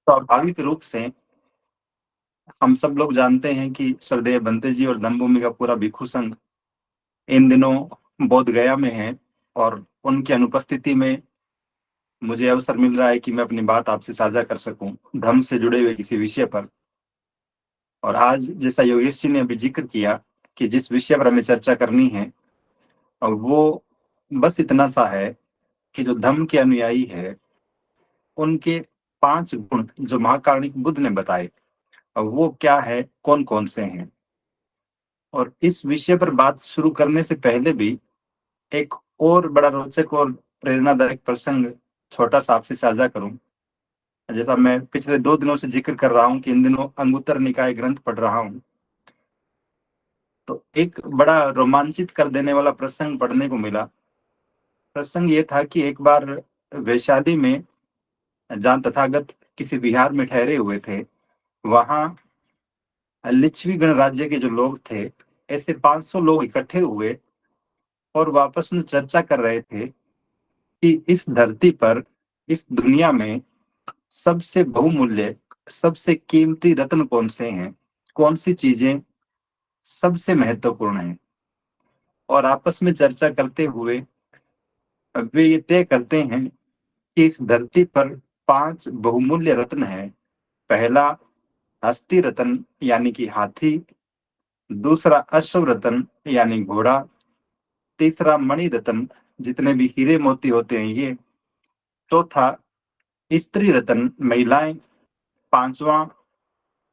स्वाभाविक रूप से हम सब लोग जानते हैं कि श्रद्धेय बंते जी और धम्मभूमि का पूरा भिक्षु संघ इन दिनों बोध गया में है और उनकी अनुपस्थिति में मुझे अवसर मिल रहा है कि मैं अपनी बात आपसे साझा कर सकूं धर्म से जुड़े हुए किसी विषय पर। और आज जैसा योगेश जी ने अभी जिक्र किया कि जिस विषय पर हमें चर्चा करनी है और वो बस इतना सा है कि जो धम्म के अनुयायी है उनके 5 गुण जो महाकारुणिक बुद्ध ने बताए और वो क्या है, कौन कौन से हैं। और इस विषय पर बात शुरू करने से पहले भी एक और बड़ा रोचक और प्रेरणादायक प्रसंग छोटा सा आपसे साझा करूं। जैसा मैं पिछले 2 दिनों से जिक्र कर रहा हूं कि इन दिनों अंगुत्तर निकाय ग्रंथ पढ़ रहा हूं, तो एक बड़ा रोमांचित कर देने वाला प्रसंग पढ़ने को मिला। प्रसंग ये था कि एक बार वैशाली में जहाँ तथागत किसी विहार में ठहरे हुए थे, वहां लिच्छवी गणराज्य के जो लोग थे, ऐसे 500 लोग इकट्ठे हुए और वापस में चर्चा कर रहे थे कि इस धरती पर, इस दुनिया में सबसे बहुमूल्य, सबसे कीमती रत्न कौन से हैं, कौन सी चीजें सबसे महत्वपूर्ण हैं। और आपस में चर्चा करते हुए वे ये तय करते हैं कि इस धरती पर 5 बहुमूल्य रत्न हैं। पहला हस्ती रत्न यानी कि हाथी, दूसरा अश्व रत्न यानी घोड़ा, तीसरा मणि रत्न जितने भी हीरे मोती होते हैं ये, चौथा स्त्री रत्न महिलाएं, पांचवा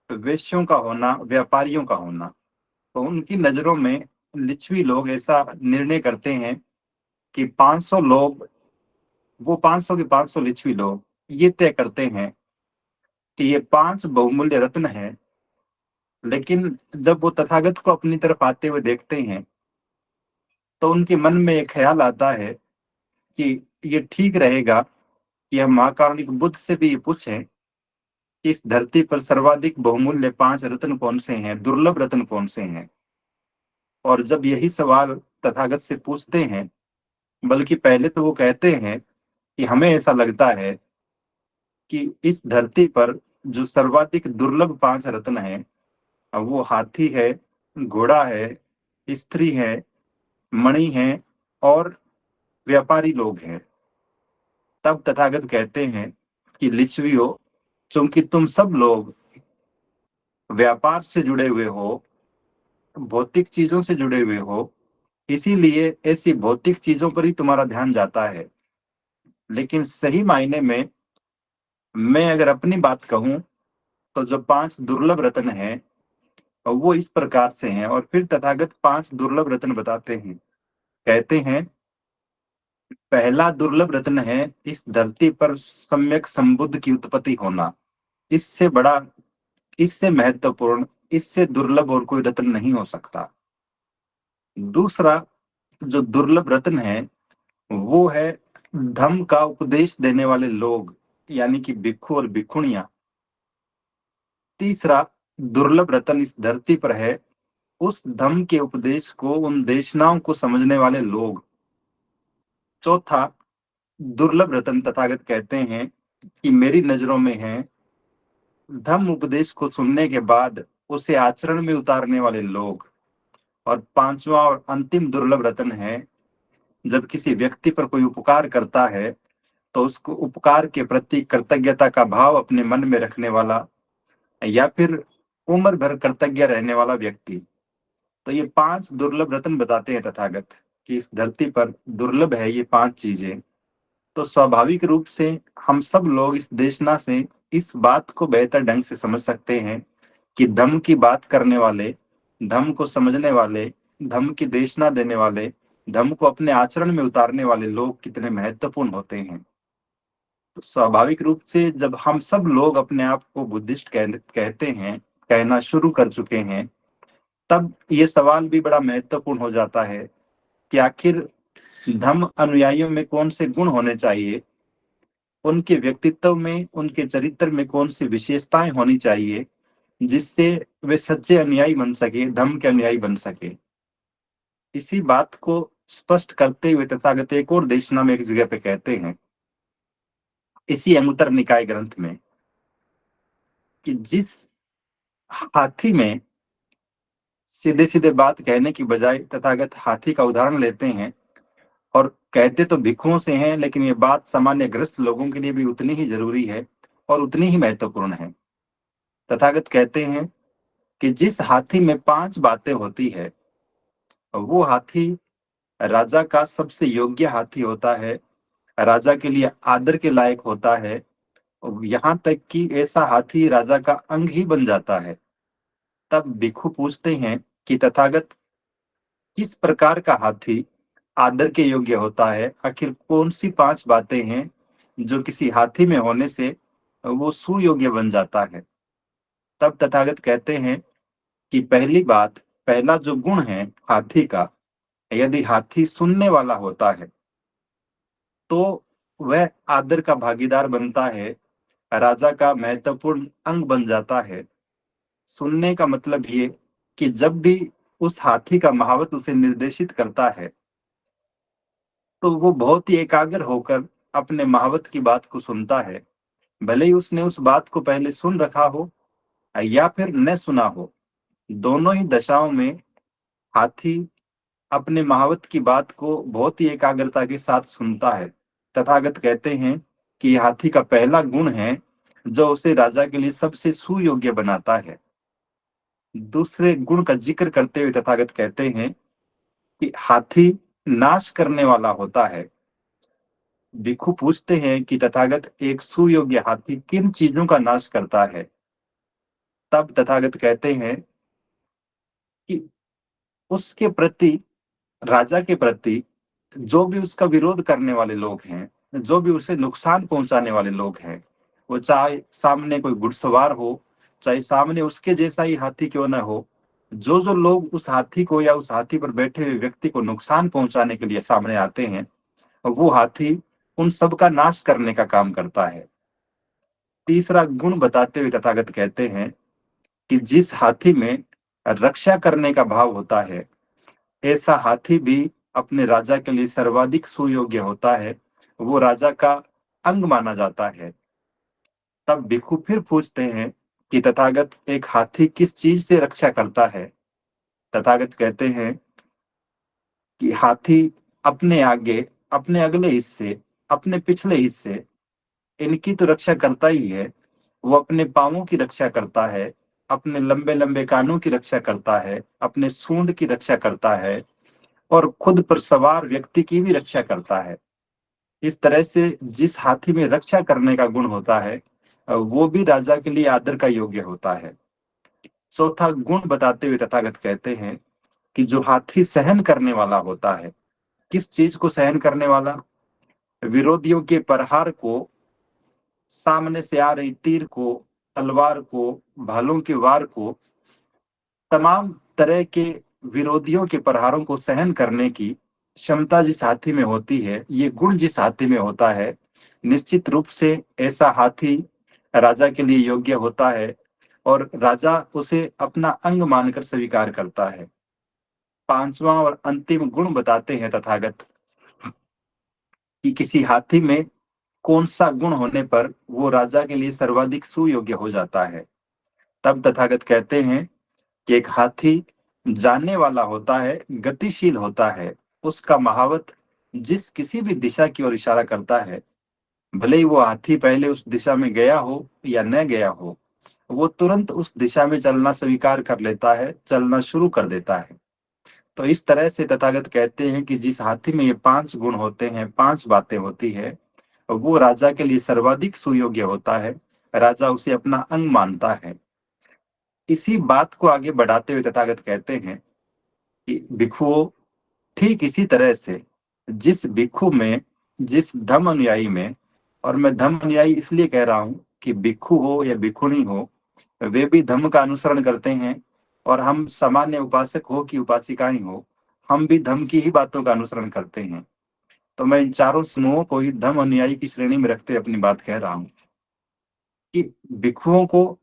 वेश्यों का होना, व्यापारियों का होना। तो उनकी नजरों में लिच्छवी लोग ऐसा निर्णय करते हैं कि 500 लोग, वो 500 के 500 लिच्छवी लोग ये तय करते हैं कि ये 5 बहुमूल्य रत्न हैं। लेकिन जब वो तथागत को अपनी तरफ आते हुए देखते हैं तो उनके मन में एक ख्याल आता है कि ये ठीक रहेगा कि हम महाकारुणिक बुद्ध से भी ये पूछें कि इस धरती पर सर्वाधिक बहुमूल्य 5 रत्न कौन से हैं, दुर्लभ रत्न कौन से हैं। और जब यही सवाल तथागत से पूछते हैं, बल्कि पहले तो वो कहते हैं कि हमें ऐसा लगता है कि इस धरती पर जो सर्वाधिक दुर्लभ 5 रत्न हैं वो हाथी है, घोड़ा है, स्त्री है, मणि है और व्यापारी लोग हैं। तब तथागत कहते हैं कि लिच्छवियों, चूंकि तुम सब लोग व्यापार से जुड़े हुए हो, भौतिक चीजों से जुड़े हुए हो, इसीलिए ऐसी भौतिक चीजों पर ही तुम्हारा ध्यान जाता है। लेकिन सही मायने में मैं अगर अपनी बात कहूं तो जो 5 दुर्लभ रत्न हैं वो इस प्रकार से हैं। और फिर तथागत 5 दुर्लभ रत्न बताते हैं। कहते हैं पहला दुर्लभ रत्न है इस धरती पर सम्यक संबुद्ध की उत्पत्ति होना। इससे बड़ा, इससे महत्वपूर्ण, इससे दुर्लभ और कोई रत्न नहीं हो सकता। दूसरा जो दुर्लभ रत्न है वो है धम्म का उपदेश देने वाले लोग, यानी कि भिक्षु और भिक्षुणियां। तीसरा दुर्लभ रत्न इस धरती पर है उस धम्म के उपदेश को, उन देशनाओं को समझने वाले लोग। चौथा दुर्लभ रत्न तथागत कहते हैं कि मेरी नजरों में है धम्म उपदेश को सुनने के बाद उसे आचरण में उतारने वाले लोग। और पांचवा और अंतिम दुर्लभ रत्न है जब किसी व्यक्ति पर कोई उपकार करता है तो उसको उपकार के प्रति कृतज्ञता का भाव अपने मन में रखने वाला, या फिर उम्र भर कृतज्ञ रहने वाला व्यक्ति। तो ये 5 दुर्लभ रत्न बताते हैं तथागत कि इस धरती पर दुर्लभ है ये 5 चीजें। तो स्वाभाविक रूप से हम सब लोग इस देशना से इस बात को बेहतर ढंग से समझ सकते हैं कि धम्म की बात करने वाले, धम्म को समझने वाले, धम्म की देशना देने वाले, धम्म को अपने आचरण में उतारने वाले लोग कितने महत्वपूर्ण होते हैं। तो स्वाभाविक रूप से जब हम सब लोग अपने आप को बुद्धिस्ट कहते हैं, कहना शुरू कर चुके हैं, तब ये सवाल भी बड़ा महत्वपूर्ण हो जाता है कि आखिर धम्म अनुयायियों में कौन से गुण होने चाहिए, उनके व्यक्तित्व में, उनके चरित्र में कौन सी विशेषताएं होनी चाहिए जिससे वे सच्चे अनुयायी बन सके, धम्म के अनुयायी बन सके। इसी बात को स्पष्ट करते हुए तथागत एक और देशना में एक जगह पे कहते हैं, इसी अंगुत्तर निकाय ग्रंथ में, कि जिस हाथी में सीधे सीधे बात कहने की बजाय तथागत हाथी का उदाहरण लेते हैं और कहते तो भिक्षुओं से हैं, लेकिन ये बात सामान्य ग्रस्त लोगों के लिए भी उतनी ही जरूरी है और उतनी ही महत्वपूर्ण है। तथागत कहते हैं कि जिस हाथी में 5 बातें होती है वो हाथी राजा का सबसे योग्य हाथी होता है, राजा के लिए आदर के लायक होता है, यहाँ तक कि ऐसा हाथी राजा का अंग ही बन जाता है। तब भिक्षु पूछते हैं कि तथागत किस प्रकार का हाथी आदर के योग्य होता है? आखिर कौन सी 5 बातें हैं जो किसी हाथी में होने से वो सुयोग्य बन जाता है? तब तथागत कहते हैं कि पहली बात, पहला जो गुण है हाथी का, यदि हाथी सुनने वाला होता है तो वह आदर का भागीदार बनता है, राजा का महत्वपूर्ण अंग बन जाता है। सुनने का मतलब ये कि जब भी उस हाथी का महावत उसे निर्देशित करता है तो वो बहुत ही एकाग्र होकर अपने महावत की बात को सुनता है, भले ही उसने उस बात को पहले सुन रखा हो या फिर न सुना हो। दोनों ही दशाओं में हाथी अपने महावत की बात को बहुत ही एकाग्रता के साथ सुनता है। तथागत कहते हैं कि हाथी का पहला गुण है जो उसे राजा के लिए सबसे सुयोग्य बनाता है। दूसरे गुण का जिक्र करते हुए तथागत कहते हैं कि हाथी नाश करने वाला होता है। भिक्षु पूछते हैं कि तथागत एक सुयोग्य हाथी किन चीजों का नाश करता है? तब तथागत कहते हैं कि उसके प्रति, राजा के प्रति जो भी उसका विरोध करने वाले लोग हैं, जो भी उसे नुकसान पहुंचाने वाले लोग हैं, वो चाहे सामने कोई घुड़सवार हो, चाहे सामने उसके जैसा ही हाथी क्यों ना हो, जो जो लोग उस हाथी को या उस हाथी पर बैठे हुए व्यक्ति को नुकसान पहुंचाने के लिए सामने आते हैं, वो हाथी उन सब का नाश करने का काम करता है। तीसरा गुण बताते हुए तथागत कहते हैं कि जिस हाथी में रक्षा करने का भाव होता है, ऐसा हाथी भी अपने राजा के लिए सर्वाधिक सुयोग्य होता है, वो राजा का अंग माना जाता है। तब भिक्षु फिर पूछते हैं कि तथागत एक हाथी किस चीज से रक्षा करता है? तथागत कहते हैं कि हाथी अपने आगे, अपने अगले हिस्से, अपने पिछले हिस्से, इनकी तो रक्षा करता ही है, वो अपने पांवों की रक्षा करता है, अपने लंबे लंबे कानों की रक्षा करता है, अपने सूंड की रक्षा करता है और खुद पर सवार व्यक्ति की भी रक्षा करता है। इस तरह से जिस हाथी में रक्षा करने का गुण होता है वो भी राजा के लिए आदर का योग्य होता है। चौथा गुण बताते हुए तथागत कहते हैं कि जो हाथी सहन करने वाला होता है, किस चीज को सहन करने वाला? विरोधियों के प्रहार को, सामने से आ रही तीर को, तलवार को, भालों के वार को, तमाम तरह के विरोधियों के प्रहारों को सहन करने की क्षमता जिस हाथी में होती है, ये गुण जिस हाथी में होता है, निश्चित रूप से ऐसा हाथी राजा के लिए योग्य होता है और राजा उसे अपना अंग मानकर स्वीकार करता है। पांचवा और अंतिम गुण बताते हैं तथागत कि किसी हाथी में कौन सा गुण होने पर वो राजा के लिए सर्वाधिक सुयोग्य हो जाता है। तब तथागत कहते हैं कि एक हाथी जानने वाला होता है, गतिशील होता है, उसका महावत जिस किसी भी दिशा की ओर इशारा करता है, भले ही वो हाथी पहले उस दिशा में गया हो या न गया हो, वो तुरंत उस दिशा में चलना स्वीकार कर लेता है, चलना शुरू कर देता है। तो इस तरह से तथागत कहते हैं कि जिस हाथी में ये 5 गुण होते हैं, 5 बातें होती है, वो राजा के लिए सर्वाधिक सुयोग्य होता है, राजा उसे अपना अंग मानता है। इसी बात को आगे बढ़ाते हुए तथागत कहते हैं कि भिक्षुओं, ठीक इसी तरह से जिस भिक्षु में, जिस धर्म अनुयायी में, और मैं धर्म अनुयायी इसलिए कह रहा हूं कि भिक्षु हो या भिक्षुणी हो, वे भी धर्म का अनुसरण करते हैं, और हम सामान्य उपासक हो कि उपासिकाएं हो, हम भी धर्म की ही बातों का अनुसरण करते हैं। तो मैं इन चारों समूहों को ही धर्म अनुयायी की श्रेणी में रखते अपनी बात कह रहा हूं कि भिक्षुओं को,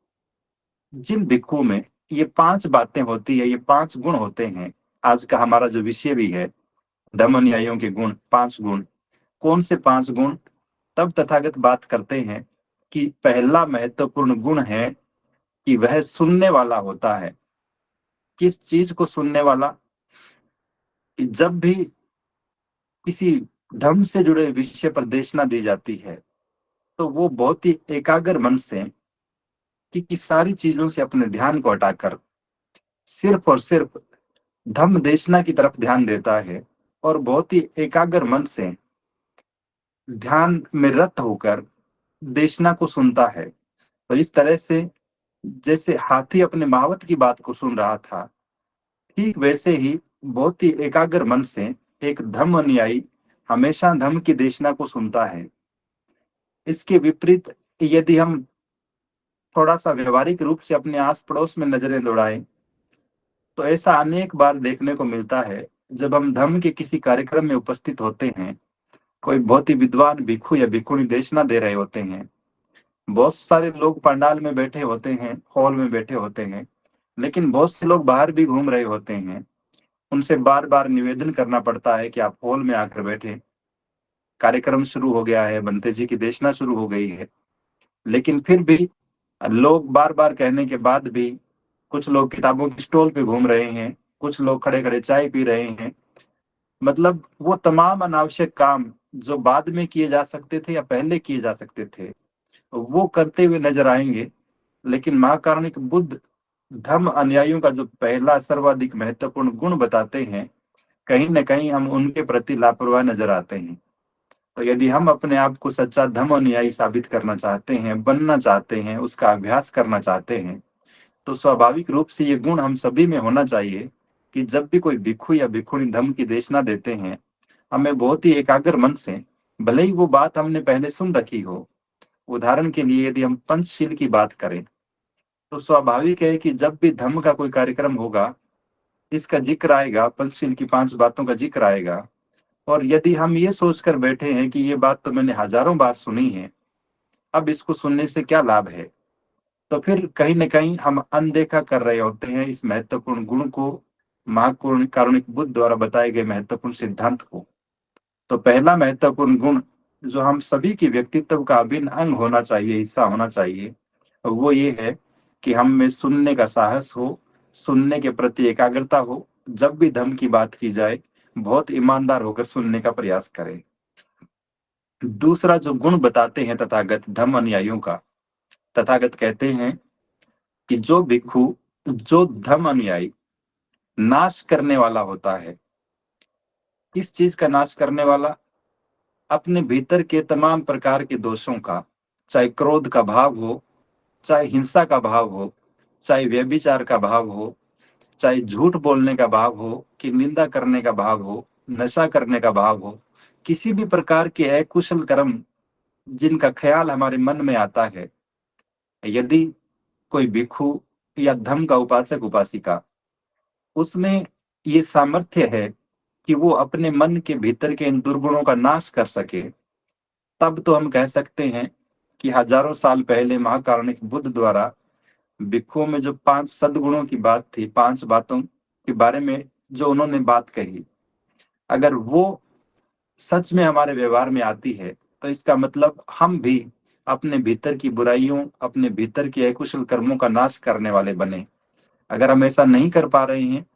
जिन भिक्षुओं में ये 5 बातें होती है, ये 5 गुण होते हैं, आज का हमारा जो विषय भी है धर्म अनुयायियों के गुण, 5 गुण, कौन से 5 गुण? तब तथागत बात करते हैं कि पहला महत्वपूर्ण गुण है कि वह सुनने वाला होता है। किस चीज को सुनने वाला? कि जब भी किसी धर्म से जुड़े विषय पर देशना दी जाती है तो वो बहुत ही एकाग्र मन से कि सारी चीजों से अपने ध्यान को हटाकर सिर्फ और सिर्फ धम्म देशना की तरफ ध्यान देता है और बहुत ही एकाग्र मन से ध्यान में रत होकर देशना को सुनता है। तो इस तरह से जैसे हाथी अपने महावत की बात को सुन रहा था, ठीक वैसे ही बहुत ही एकाग्र मन से एक धम्म अनुयायी हमेशा धम्म की देशना को सुनता है। इसके विपरीत यदि हम थोड़ा सा व्यवहारिक रूप से अपने आस पड़ोस में नजरें दौड़ाएं तो ऐसा अनेक बार देखने को मिलता है। जब हम धर्म के किसी कार्यक्रम में उपस्थित होते हैं, कोई बहुत ही विद्वान भिक्षु या भिक्षुणी देशना दे रहे होते हैं, बहुत सारे लोग पंडाल में बैठे होते हैं, हॉल में बैठे होते हैं, लेकिन बहुत से लोग बाहर भी घूम रहे होते हैं। उनसे बार बार निवेदन करना पड़ता है कि आप हॉल में आकर बैठे, कार्यक्रम शुरू हो गया है, बंते जी की देशना शुरू हो गई है। लेकिन फिर भी लोग बार बार कहने के बाद भी कुछ लोग किताबों की स्टॉल पे घूम रहे हैं, कुछ लोग खड़े खड़े चाय पी रहे हैं। मतलब वो तमाम अनावश्यक काम जो बाद में किए जा सकते थे या पहले किए जा सकते थे वो करते हुए नजर आएंगे। लेकिन महाकारुणिक बुद्ध धर्म अनुयायियों का जो पहला सर्वाधिक महत्वपूर्ण गुण बताते हैं, कहीं न कहीं हम उनके प्रति लापरवाह नजर आते हैं। तो यदि हम अपने आप को सच्चा धर्म अनुयायी साबित करना चाहते हैं, बनना चाहते हैं, उसका अभ्यास करना चाहते हैं, तो स्वाभाविक रूप से ये गुण हम सभी में होना चाहिए कि जब भी कोई भिक्षु या भिक्षुणी धम्म की देशना देते हैं, हमें बहुत ही एकाग्र मन से, भले ही वो बात हमने पहले सुन रखी हो। उदाहरण के लिए यदि हम पंचशील की बात करें तो स्वाभाविक है कि जब भी धम्म का कोई कार्यक्रम होगा, इसका जिक्र आएगा, पंचशील की 5 बातों का जिक्र आएगा। और यदि हम ये सोचकर बैठे हैं कि ये बात तो मैंने हजारों बार सुनी है, अब इसको सुनने से क्या लाभ है, तो फिर कहीं न कहीं हम अनदेखा कर रहे होते हैं इस महत्वपूर्ण गुण को, महाकारुणिक बुद्ध द्वारा बताए गए महत्वपूर्ण सिद्धांत को। तो पहला महत्वपूर्ण गुण जो हम सभी के व्यक्तित्व का अभिन्न अंग होना चाहिए, हिस्सा होना चाहिए, वो ये है कि हम में सुनने का साहस हो, सुनने के प्रति एकाग्रता हो। जब भी धम्म की बात की जाए, बहुत ईमानदार होकर सुनने का प्रयास करें। दूसरा जो गुण बताते हैं तथागत धम्म अनुयायियों का, तथागत कहते हैं कि जो भिक्षु, जो धम्म अनुयायी नाश करने वाला होता है। किस चीज का नाश करने वाला? अपने भीतर के तमाम प्रकार के दोषों का, चाहे क्रोध का भाव हो, चाहे हिंसा का भाव हो, चाहे व्यभिचार का भाव हो, चाहे झूठ बोलने का भाव हो, कि निंदा करने का भाव हो, नशा करने का भाव हो, किसी भी प्रकार के अकुशल कर्म जिनका ख्याल हमारे मन में आता है, यदि कोई भिक्षु या धम्म का उपासक उपासिका, उसमें ये सामर्थ्य है कि वो अपने मन के भीतर के इन दुर्गुणों का नाश कर सके, तब तो हम कह सकते हैं कि हजारों साल पहले महाकारुणिक बुद्ध द्वारा भिक्षुओं में जो 5 सद्गुणों की बात थी, 5 बातों के बारे में जो उन्होंने बात कही, अगर वो सच में हमारे व्यवहार में आती है, तो इसका मतलब हम भी अपने भीतर की बुराइयों, अपने भीतर के अकुशल कर्मों का नाश करने वाले बने। अगर हम ऐसा नहीं कर पा रहे हैं,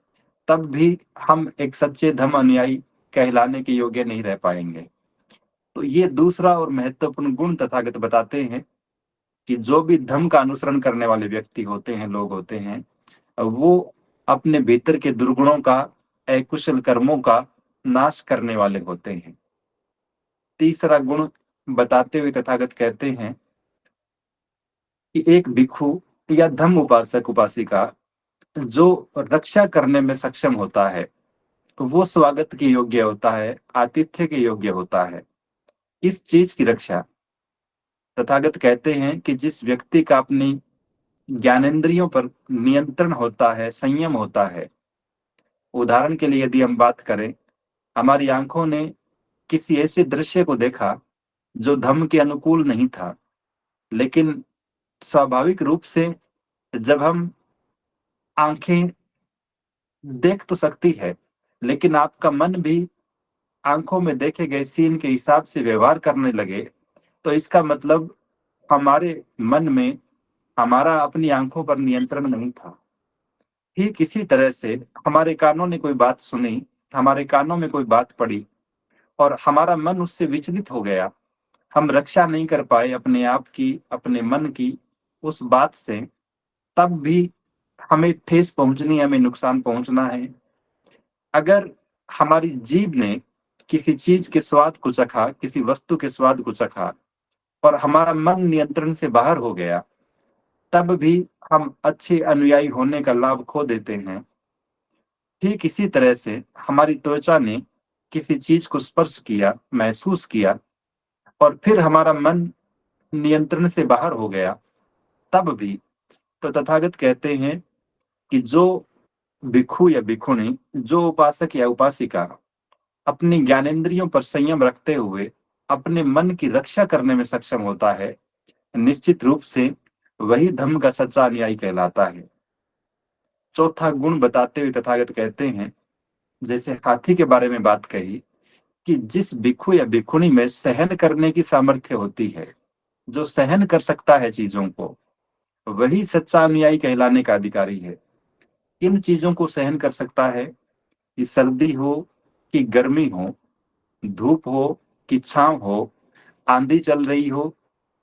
तब भी हम एक सच्चे धम्म अनुयायी कहलाने के योग्य नहीं रह पाएंगे। तो ये दूसरा और महत्वपूर्ण गुण तथागत बताते हैं कि जो भी धर्म का अनुसरण करने वाले व्यक्ति होते हैं, लोग होते हैं, वो अपने भीतर के दुर्गुणों का, अकुशल कर्मों का नाश करने वाले होते हैं। तीसरा गुण बताते हुए तथागत कहते हैं कि एक भिक्षु या धम्म उपासक उपासिका जो रक्षा करने में सक्षम होता है, तो वो स्वागत के योग्य होता है, आतिथ्य के योग्य होता है। इस चीज की रक्षा, तथागत कहते हैं कि जिस व्यक्ति का अपनी ज्ञानेंद्रियों पर नियंत्रण होता है, संयम होता है। उदाहरण के लिए यदि हम बात करें, हमारी आंखों ने किसी ऐसे दृश्य को देखा जो धम्म के अनुकूल नहीं था, लेकिन स्वाभाविक रूप से जब हम आंखें देख तो सकती है, लेकिन आपका मन भी आंखों में देखे गए सीन के हिसाब से व्यवहार करने लगे, तो इसका मतलब हमारे मन में हमारा अपनी आंखों पर नियंत्रण नहीं था। ठीक इसी तरह से हमारे कानों ने कोई बात सुनी, हमारे कानों में कोई बात पड़ी और हमारा मन उससे विचलित हो गया। हम रक्षा नहीं कर पाए अपने आप की, अपने मन की उस बात से। तब भी हमें ठेस पहुंचनी है, हमें नुकसान पहुंचना है। अगर हमारी जीभ ने किसी चीज के स्वाद को चखा, किसी वस्तु के स्वाद को चखा और हमारा मन नियंत्रण से बाहर हो गया, तब भी हम अच्छे अनुयायी होने का लाभ खो देते हैं। ठीक इसी तरह से हमारी त्वचा ने किसी चीज को स्पर्श किया, महसूस किया और फिर हमारा मन नियंत्रण से बाहर हो गया, तब भी तो तथागत कहते हैं कि जो भिक्षु या भिक्षुणी, जो उपासक या उपासिका अपनी ज्ञानेंद्रियों पर संयम रखते हुए अपने मन की रक्षा करने में सक्षम होता है, निश्चित रूप से वही धम्म का सच्चा अनुयायी कहलाता है। चौथा गुण बताते हुए तथागत कहते हैं, जैसे हाथी के बारे में बात कही कि जिस भिक्षु या भिक्षुणी में सहन करने की सामर्थ्य होती है, जो सहन कर सकता है चीजों को, वही सच्चा अनुयायी कहलाने का अधिकारी है। किन चीजों को सहन कर सकता है? कि सर्दी हो कि गर्मी हो, धूप हो कि छांव हो, आंधी चल रही हो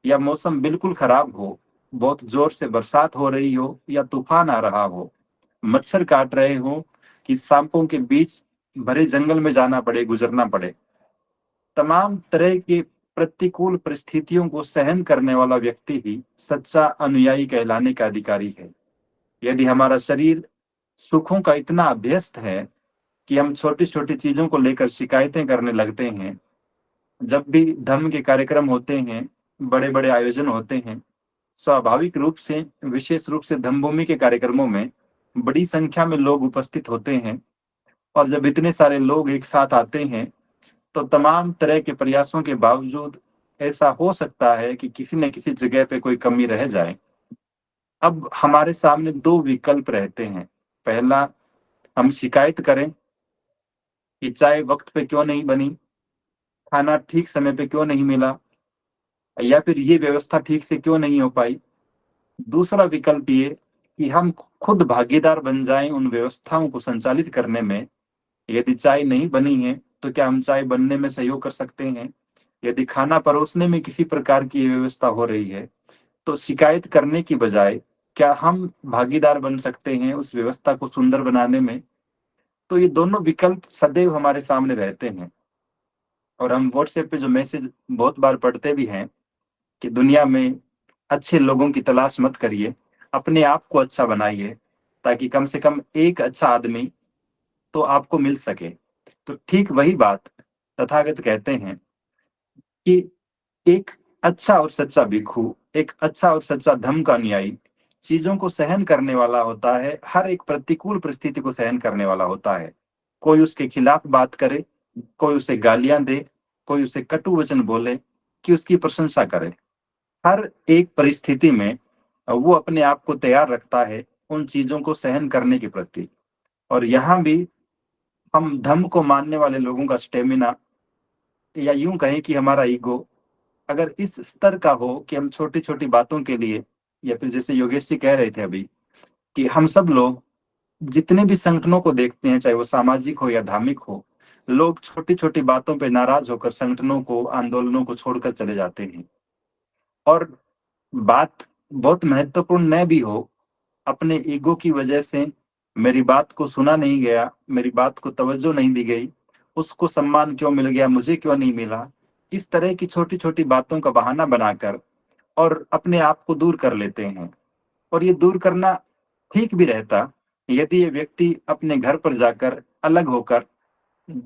या मौसम बिल्कुल खराब हो, बहुत जोर से बरसात हो रही हो या तूफान आ रहा हो, मच्छर काट रहे हो कि सांपों के बीच भरे जंगल में जाना पड़े, गुजरना पड़े। तमाम तरह की प्रतिकूल परिस्थितियों को सहन करने वाला व्यक्ति ही सच्चा अनुयायी कहलाने का अधिकारी है। यदि हमारा शरीर सुखों का इतना अभ्यस्त है कि हम छोटी छोटी चीजों को लेकर शिकायतें करने लगते हैं, जब भी धर्म के कार्यक्रम होते हैं, बड़े बड़े आयोजन होते हैं, स्वाभाविक रूप से, विशेष रूप से धम्मभूमि के कार्यक्रमों में बड़ी संख्या में लोग उपस्थित होते हैं और जब इतने सारे लोग एक साथ आते हैं तो तमाम तरह के प्रयासों के बावजूद ऐसा हो सकता है कि किसी न किसी जगह पे कोई कमी रह जाए। अब हमारे सामने दो विकल्प रहते हैं। पहला, हम शिकायत करें कि चाय वक्त पे क्यों नहीं बनी, खाना ठीक समय पे क्यों नहीं मिला, या फिर ये व्यवस्था ठीक से क्यों नहीं हो पाई। दूसरा विकल्प ये कि हम खुद भागीदार बन जाएं उन व्यवस्थाओं को संचालित करने में। यदि चाय नहीं बनी है तो क्या हम चाय बनने में सहयोग कर सकते हैं? यदि खाना परोसने में किसी प्रकार की व्यवस्था हो रही है तो शिकायत करने की बजाय क्या हम भागीदार बन सकते हैं उस व्यवस्था को सुंदर बनाने में? तो ये दोनों विकल्प सदैव हमारे सामने रहते हैं और हम व्हाट्सएप पे जो मैसेज बहुत बार पढ़ते भी हैं कि दुनिया में अच्छे लोगों की तलाश मत करिए, अपने आप को अच्छा बनाइए ताकि कम से कम एक अच्छा आदमी तो आपको मिल सके। तो ठीक वही बात तथागत कहते हैं कि एक अच्छा और सच्चा भिक्षु, एक अच्छा और सच्चा धम्म का अनुयायी चीजों को सहन करने वाला होता है, हर एक प्रतिकूल परिस्थिति को सहन करने वाला होता है। कोई उसके खिलाफ बात करे, कोई उसे गालियां दे, कोई उसे कटु वचन बोले, कि उसकी प्रशंसा करे, हर एक परिस्थिति में वो अपने आप को तैयार रखता है उन चीजों को सहन करने के प्रति। और यहाँ भी हम धम्म को मानने वाले लोगों का स्टेमिना, या यूं कहें कि हमारा ईगो, अगर इस स्तर का हो कि हम छोटी छोटी बातों के लिए, या फिर जैसे योगेश जी कह रहे थे अभी कि हम सब लोग जितने भी संगठनों को देखते हैं, चाहे वो सामाजिक हो या धार्मिक हो, लोग छोटी छोटी बातों पे नाराज होकर संगठनों को, आंदोलनों को छोड़कर चले जाते हैं। और बात बहुत महत्वपूर्ण न भी हो, अपने ईगो की वजह से मेरी बात को सुना नहीं गया, मेरी बात को तवज्जो नहीं दी गई, उसको सम्मान क्यों मिल गया, मुझे क्यों नहीं मिला, इस तरह की छोटी छोटी बातों का बहाना बनाकर और अपने आप को दूर कर लेते हैं। और ये दूर करना ठीक भी रहता यदि ये व्यक्ति अपने घर पर जाकर अलग होकर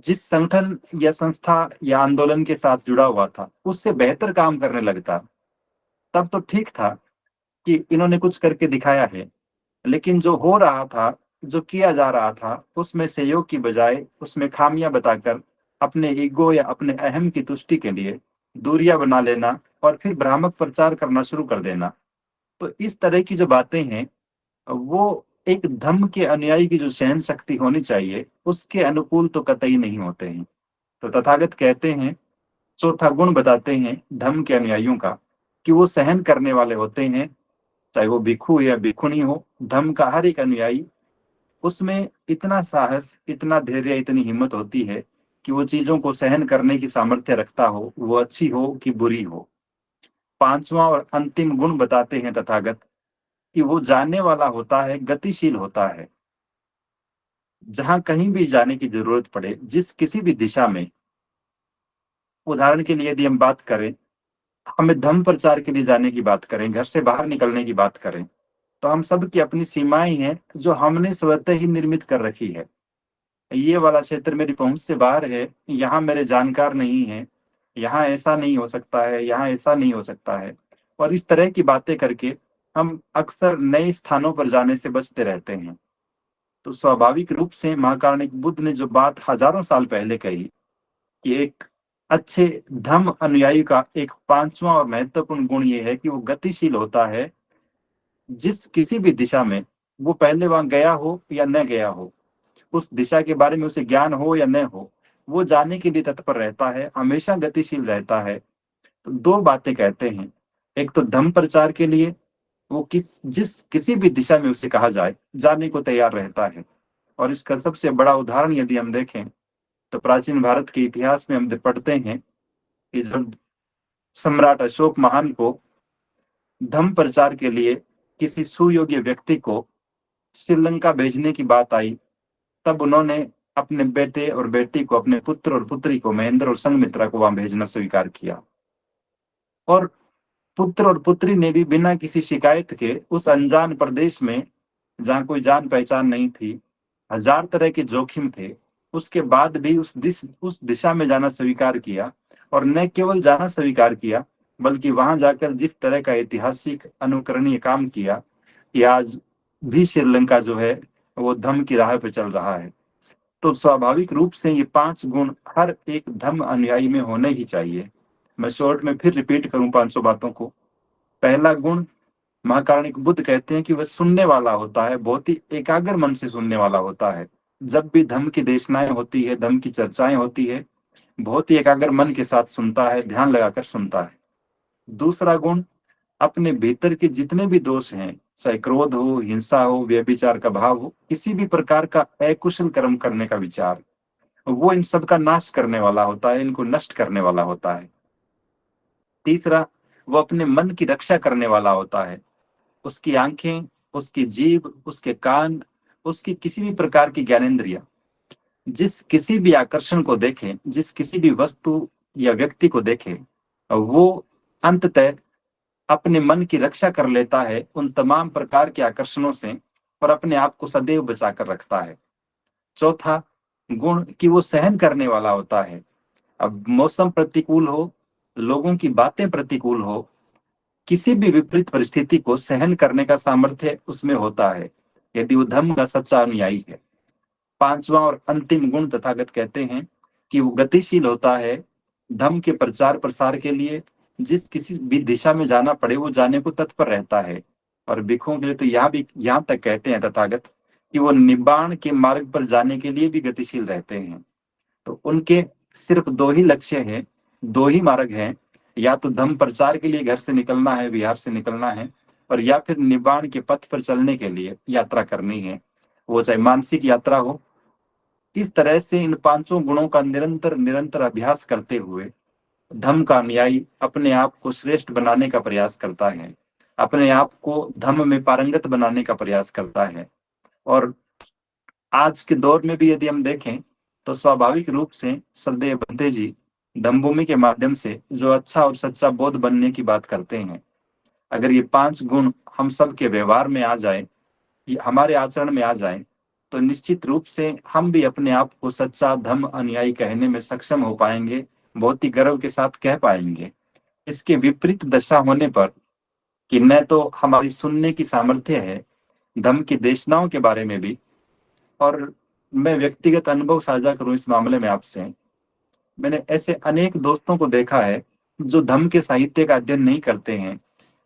जिस संगठन या संस्था या आंदोलन के साथ जुड़ा हुआ था उससे बेहतर काम करने लगता, तब तो ठीक था कि इन्होंने कुछ करके दिखाया है। लेकिन जो हो रहा था, जो किया जा रहा था, उसमें सहयोग की बजाय उसमें खामियां बताकर अपने ईगो या अपने अहम की तुष्टि के लिए दूरियां बना लेना और फिर भ्रामक प्रचार करना शुरू कर देना, तो इस तरह की जो बातें हैं वो एक धम्म के अनुयायी की जो सहन शक्ति होनी चाहिए उसके अनुकूल तो कतई नहीं होते हैं। तो तथागत कहते हैं, चौथा गुण बताते हैं धम्म के अनुयायियों का, कि वो सहन करने वाले होते हैं, चाहे वो भिक्षु या भिक्षुणी हो, धम्म का हर एक अनुयायी, उसमें इतना साहस, इतना धैर्य, इतनी हिम्मत होती है कि वो चीजों को सहन करने की सामर्थ्य रखता हो, वो अच्छी हो कि बुरी हो। पांचवा और अंतिम गुण बताते हैं तथागत कि वो जानने वाला होता है, गतिशील होता है। जहां कहीं भी जाने की जरूरत पड़े, जिस किसी भी दिशा में, उदाहरण के लिए यदि हम बात करें, हमें धर्म प्रचार के लिए जाने की बात करें, घर से बाहर निकलने की बात करें, तो हम सब की अपनी सीमाएं हैं जो हमने स्वतः ही निर्मित कर रखी है। ये वाला क्षेत्र मेरी पहुंच से बाहर है, यहाँ मेरे जानकार नहीं है, यहाँ ऐसा नहीं हो सकता है, यहाँ ऐसा नहीं हो सकता है, और इस तरह की बातें करके हम अक्सर नए स्थानों पर जाने से बचते रहते हैं। तो स्वाभाविक रूप से महाकारुणिक बुद्ध ने जो बात हजारों साल पहले कही कि एक अच्छे धम्म अनुयायी का एक पांचवा और महत्वपूर्ण गुण ये है कि वो गतिशील होता है। जिस किसी भी दिशा में वो पहले वहां गया हो या न गया हो, उस दिशा के बारे में उसे ज्ञान हो या न हो, वो जाने के लिए तत्पर रहता है, हमेशा गतिशील रहता है। तो दो बातें कहते हैं, एक तो धम्म प्रचार के लिए वो जिस किसी भी दिशा में उसे कहा जाए, जाने को तैयार रहता है। और इसका सबसे बड़ा उदाहरण यदि हम देखें तो प्राचीन भारत के इतिहास में हम पढ़ते हैं कि जब सम्राट अशोक महान को धम्म प्रचार के लिए किसी सुयोग्य व्यक्ति को श्रीलंका भेजने की बात आई, तब उन्होंने अपने बेटे और बेटी को, अपने पुत्र और पुत्री को, महेंद्र और संघमित्रा को वहां भेजना स्वीकार किया। और पुत्र और पुत्री ने भी बिना किसी शिकायत के उस अनजान प्रदेश में, जहां कोई जान पहचान नहीं थी, हजार तरह के जोखिम थे, उसके बाद भी उस दिशा में जाना स्वीकार किया। और न केवल जाना स्वीकार किया, बल्कि वहां जाकर जिस तरह का ऐतिहासिक अनुकरणीय काम किया कि आज भी श्रीलंका जो है वो धम्म की राह पे चल रहा है। तो स्वाभाविक रूप से ये पांच गुण हर एक धम्म अनुयायी में होने ही चाहिए। मैं शॉर्ट में फिर रिपीट करूं पांचों बातों को। पहला गुण, महाकारुणिक बुद्ध कहते हैं कि वह सुनने वाला होता है, बहुत ही एकाग्र मन से सुनने वाला होता है। जब भी धम्म की देशनाएं होती है, धम्म की चर्चाएं होती है, बहुत ही एकाग्र मन के साथ सुनता है, ध्यान लगाकर सुनता है। दूसरा गुण, अपने भीतर के जितने भी दोष हैं, चाहे क्रोध हो, हिंसा हो, व्यभिचार का भाव हो, किसी भी प्रकार का अकुशल कर्म करने का विचार, वो इन सब का नाश करने वाला होता है, इनको नष्ट करने वाला होता है। तीसरा, वो अपने मन की रक्षा करने वाला होता है। उसकी आंखें, उसकी जीभ, उसके कान, उसकी किसी भी प्रकार की ज्ञानेंद्रिया जिस किसी भी आकर्षण को देखें, जिस किसी भी वस्तु या व्यक्ति को देखें, वो अंततः अपने मन की रक्षा कर लेता है उन तमाम प्रकार के आकर्षणों से, और अपने आप को सदैव बचा कर रखता है। चौथा गुण कि वो सहन करने वाला होता है। अब मौसम प्रतिकूल हो, लोगों की बातें प्रतिकूल हो, किसी भी विपरीत परिस्थिति को सहन करने का सामर्थ्य उसमें होता है, यदि वो धर्म का सच्चा अनुयायी है। पांचवा और अंतिम गुण तथागत कहते हैं कि वो गतिशील होता है। धर्म के प्रचार प्रसार के लिए जिस किसी भी दिशा में जाना पड़े, वो जाने को तत्पर रहता है। और भिक्षुओं के लिए तो यहाँ तक कहते हैं तथागत कि वो निब्बाण के मार्ग पर जाने के लिए भी गतिशील रहते हैं। तो उनके सिर्फ दो ही लक्ष्य हैं, दो ही मार्ग हैं, या तो धम्म प्रचार के लिए घर से निकलना है, बिहार से निकलना है, और या फिर निब्बाण के पथ पर चलने के लिए यात्रा करनी है, वो चाहे मानसिक यात्रा हो। इस तरह से इन पांचों गुणों का निरंतर निरंतर अभ्यास करते हुए धम्म का अनुयायी अपने आप को श्रेष्ठ बनाने का प्रयास करता है, अपने आप को धम्म में पारंगत बनाने का प्रयास करता है। और आज के दौर में भी यदि हम देखें तो स्वाभाविक रूप से श्रद्धेय बंते जी धम्मभूमि के माध्यम से जो अच्छा और सच्चा बौद्ध बनने की बात करते हैं, अगर ये पांच गुण हम सब के व्यवहार में आ जाए, ये हमारे आचरण में आ जाए, तो निश्चित रूप से हम भी अपने आप को सच्चा धम्म अनुयायी कहने में सक्षम हो पाएंगे, बहुत ही गर्व के साथ कह पाएंगे। इसके विपरीत दशा होने पर कि न तो हमारी सुनने की सामर्थ्य है धम्म की देशनाओं के बारे में भी, और मैं व्यक्तिगत अनुभव साझा करूं इस मामले में आपसे, मैंने ऐसे अनेक दोस्तों को देखा है जो धम्म के साहित्य का अध्ययन नहीं करते हैं,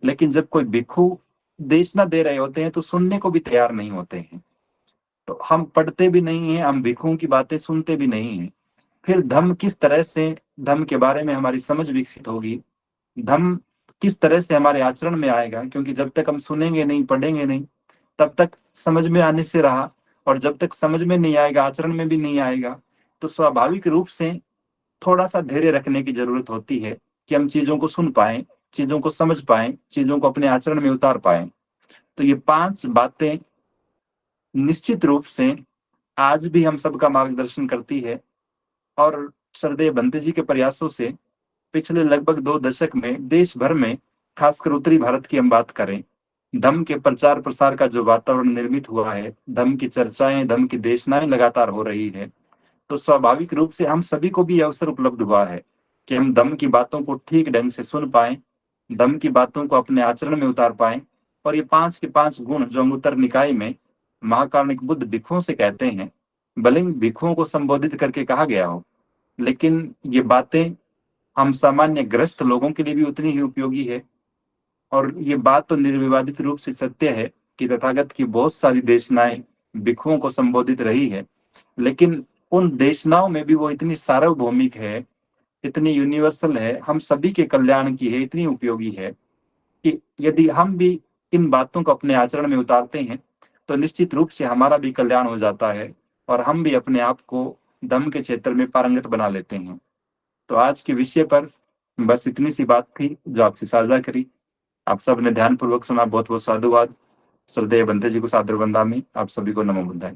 लेकिन जब कोई भिक्षु देशना दे रहे होते हैं तो सुनने को भी तैयार नहीं होते हैं। तो हम पढ़ते भी नहीं हैं, हम भिक्षुओं की बातें सुनते भी नहीं हैं। फिर धम्म किस तरह से, धम्म के बारे में हमारी समझ विकसित होगी, धम्म किस तरह से हमारे आचरण में आएगा, क्योंकि जब तक हम सुनेंगे नहीं, पढ़ेंगे नहीं, तब तक समझ में आने से रहा, और जब तक समझ में नहीं आएगा, आचरण में भी नहीं आएगा, तो स्वाभाविक रूप से थोड़ा सा धैर्य रखने की जरूरत होती है कि हम चीजों को सुन पाए, चीजों को समझ पाए, चीजों को अपने आचरण में उतार पाए। तो ये 5 बातें निश्चित रूप से आज भी हम सबका मार्गदर्शन करती है, और श्रद्धेय बंते जी के प्रयासों से पिछले लगभग 2 दशक में देश भर में, खासकर उत्तरी भारत की हम बात करें, धम्म के प्रचार प्रसार का जो वातावरण निर्मित हुआ है, धम्म की चर्चाएं, धम्म की देशनाएं लगातार हो रही है, तो स्वाभाविक रूप से हम सभी को भी अवसर उपलब्ध हुआ है कि हम धम्म की बातों को ठीक ढंग से सुन पाए, धम्म की बातों को अपने आचरण में उतार पाए। और ये 5 के 5 गुण जो अंगुत्तर निकाय में महाकारुणिक बुद्ध भिक्षुओं से कहते हैं, भले ही भिक्षुओं को संबोधित करके कहा गया हो, लेकिन ये बातें हम सामान्य ग्रस्त लोगों के लिए भी उतनी ही उपयोगी है। और ये बात तो निर्विवादित रूप से सत्य है कि तथागत की बहुत सारी देशनाएं भिक्षुओं को संबोधित रही है, लेकिन उन देशनाओं में भी वो इतनी सार्वभौमिक है, इतनी यूनिवर्सल है, हम सभी के कल्याण की है, इतनी उपयोगी है कि यदि हम भी इन बातों को अपने आचरण में उतारते हैं तो निश्चित रूप से हमारा भी कल्याण हो जाता है, और हम भी अपने आप को धम्म के क्षेत्र में पारंगत बना लेते हैं। तो आज के विषय पर बस इतनी सी बात थी जो आपसे साझा करी। आप सब ने ध्यानपूर्वक सुना, बहुत बहुत साधुवाद। श्रद्धेय बंते जी को सादर वंदनामि। आप सभी को नमो बुद्धाय।